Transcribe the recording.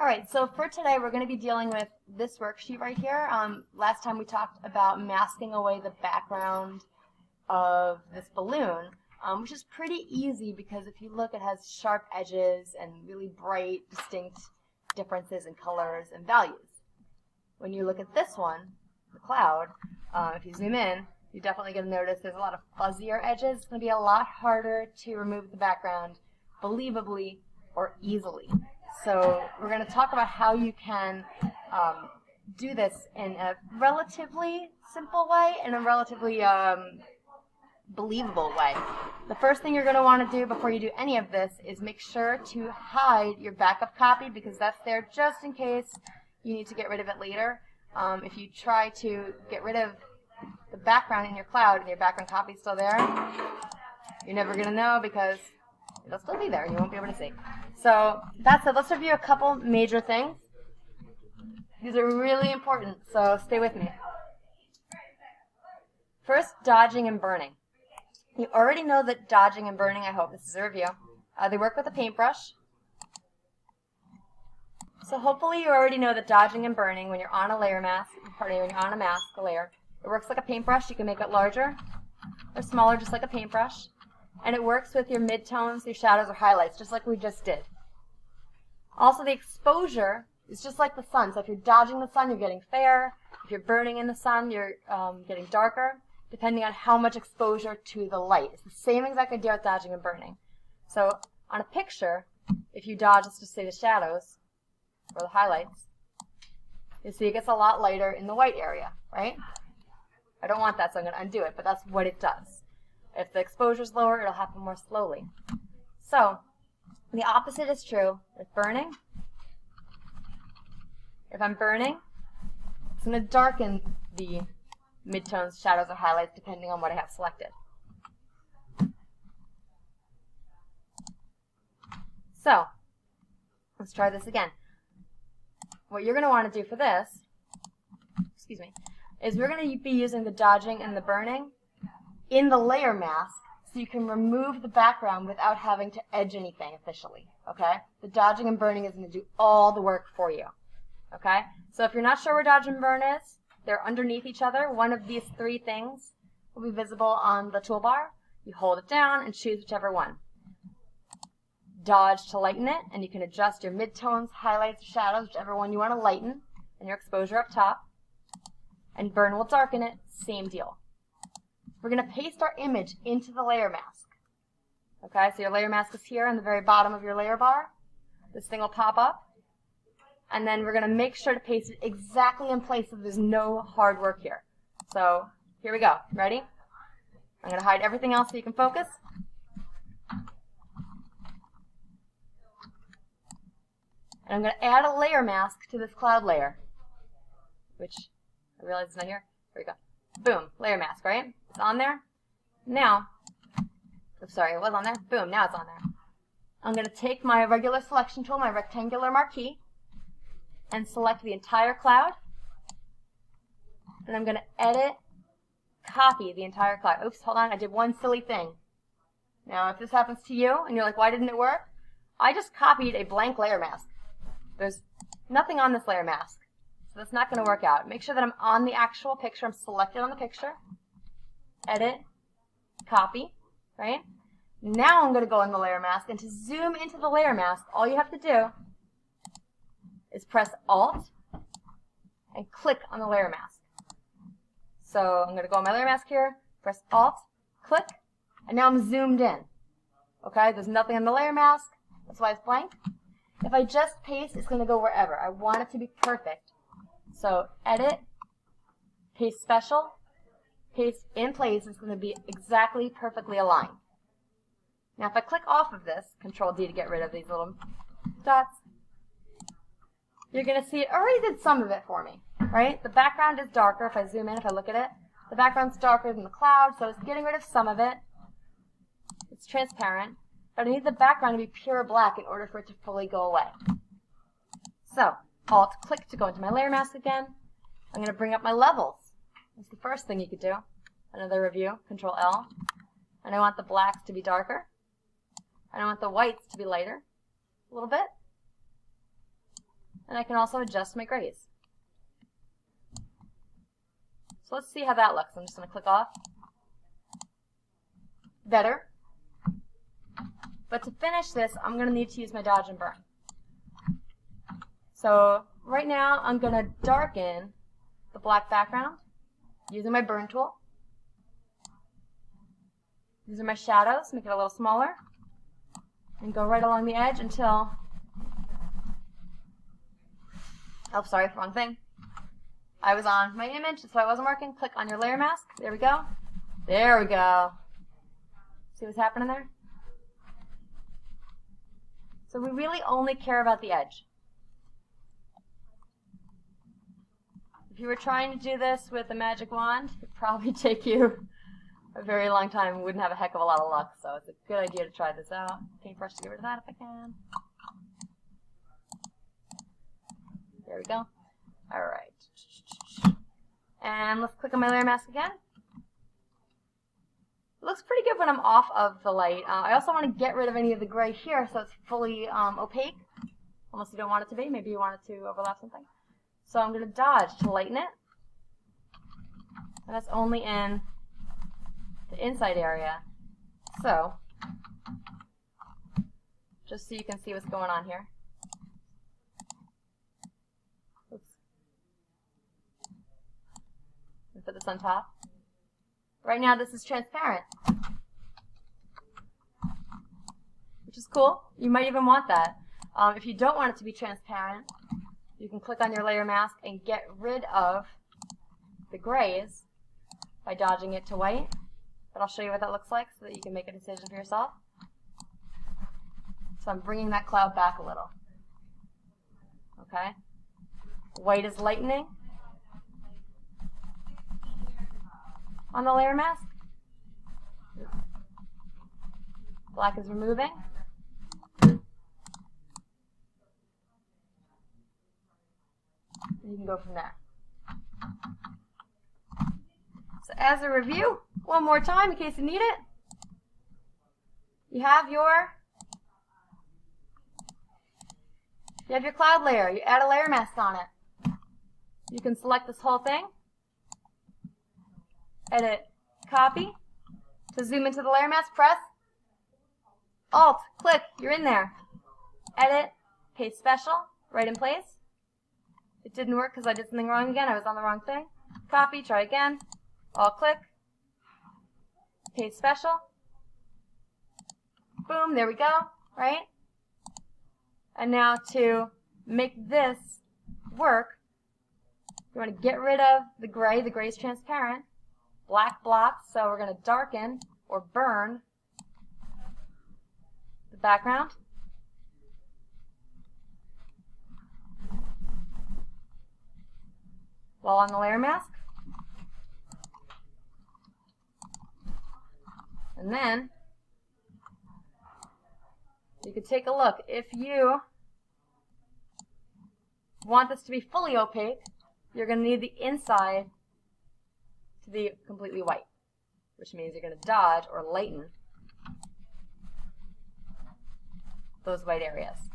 Alright, so for today we're going to be dealing with this worksheet right here. Last time we talked about masking away the background of this balloon, which is pretty easy because if you look, it has sharp edges and really bright, distinct differences in colors and values. When you look at this one, the cloud, if you zoom in, you're definitely going to notice there's a lot of fuzzier edges. It's going to be a lot harder to remove the background believably or easily. So we're going to talk about how you can do this in a relatively simple way and a relatively believable way. The first thing you're going to want to do before you do any of this is make sure to hide your backup copy because that's there just in case you need to get rid of it later. If you try to get rid of the background in your cloud and your background copy is still there, you're never going to know because it'll still be there and you won't be able to see. So that's it. Let's review a couple major things. These are really important, so stay with me. First, dodging and burning. You already know that dodging and burning, I hope this is a review, they work with a paintbrush. So hopefully you already know that dodging and burning when you're on a layer mask, when you're on a mask, a layer, it works like a paintbrush. You can make it larger or smaller just like a paintbrush. And it works with your midtones, your shadows, or highlights, just like we just did. Also, the exposure is just like the sun. So if you're dodging the sun, you're getting fair. If you're burning in the sun, you're getting darker, depending on how much exposure to the light. It's the same exact idea with dodging and burning. So on a picture, if you dodge, let's just say the shadows, or the highlights, you see it gets a lot lighter in the white area, right? I don't want that, so I'm going to undo it, but that's what it does. If the exposure is lower, it'll happen more slowly. So, the opposite is true with burning. If I'm burning, it's going to darken the midtones, shadows, or highlights depending on what I have selected. So, let's try this again. What you're going to want to do for this, is we're going to be using the dodging and the burning in the layer mask so you can remove the background without having to edge anything officially, okay? The dodging and burning is going to do all the work for you, okay? So if you're not sure where dodge and burn is, they're underneath each other. One of these three things will be visible on the toolbar. You hold it down and choose whichever one. Dodge to lighten it, and you can adjust your midtones, highlights, shadows, whichever one you want to lighten, and your exposure up top. And burn will darken it, same deal. We're going to paste our image into the layer mask. Okay, so your layer mask is here on the very bottom of your layer bar. This thing will pop up. And then we're going to make sure to paste it exactly in place so there's no hard work here. So here we go. Ready? I'm going to hide everything else so you can focus. And I'm going to add a layer mask to this cloud layer, which I realize it's not here. Here we go. Boom, layer mask, right? It's on there. Now, oops, sorry, it was on there. Boom, now it's on there. I'm going to take my regular selection tool, my rectangular marquee, and select the entire cloud. And I'm going to edit, copy the entire cloud. Oops, hold on, I did one silly thing. Now, if this happens to you, and you're like, why didn't it work? I just copied a blank layer mask. There's nothing on this layer mask. So that's not going to work out. Make sure that I'm on the actual picture. I'm selected on the picture. Edit, copy, right? Now I'm going to go in the layer mask, and to zoom into the layer mask, all you have to do is press Alt and click on the layer mask. So I'm going to go on my layer mask here, press Alt, click, and now I'm zoomed in. Okay, there's nothing on the layer mask. That's why it's blank. If I just paste, it's going to go wherever. I want it to be perfect. So edit, paste special, paste in place. It's going to be exactly perfectly aligned. Now if I click off of this, Control D to get rid of these little dots, you're going to see it already did some of it for me, right? The background is darker. If I zoom in, if I look at it, the background's darker than the cloud, so it's getting rid of some of it. It's transparent, but I need the background to be pure black in order for it to fully go away. So, Alt click to go into my layer mask again. I'm going to bring up my levels. That's the first thing you could do. Another review, Control L. And I want the blacks to be darker. And I want the whites to be lighter. A little bit. And I can also adjust my grays. So let's see how that looks. I'm just going to click off. Better. But to finish this, I'm going to need to use my dodge and burn. So right now, I'm going to darken the black background using my burn tool. These are my shadows, make it a little smaller, and go right along the edge until, oh sorry, wrong thing. I was on my image, so I wasn't working. Click on your layer mask. There we go. There we go. See what's happening there? So we really only care about the edge. If you were trying to do this with a magic wand, it would probably take you a very long time and wouldn't have a heck of a lot of luck. So it's a good idea to try this out. Paintbrush to get rid of that if I can. There we go. All right. And let's click on my layer mask again. It looks pretty good when I'm off of the light. I also want to get rid of any of the gray here so it's fully opaque, unless you don't want it to be. Maybe you want it to overlap something. So I'm going to dodge to lighten it. And that's only in the inside area. So, just so you can see what's going on here. Oops. Let me put this on top. Right now this is transparent, which is cool. You might even want that. If you don't want it to be transparent, you can click on your layer mask and get rid of the grays by dodging it to white. But I'll show you what that looks like so that you can make a decision for yourself. So I'm bringing that cloud back a little. Okay? White is lightening on the layer mask. Black is removing. And you can go from there. So as a review, one more time in case you need it, you have your cloud layer. You add a layer mask on it. You can select this whole thing, edit, copy. To zoom into the layer mask, press Alt, click, you're in there. Edit, paste special, right in place. It didn't work because I did something wrong again. I was on the wrong thing. Copy, try again. Alt click, paste special. Boom, there we go, right? And now to make this work, you want to get rid of the gray. The gray is transparent. Black blocks, so we're going to darken or burn the background. While on the layer mask. And then you could take a look. If you want this to be fully opaque, you're going to need the inside to be completely white, which means you're going to dodge or lighten those white areas.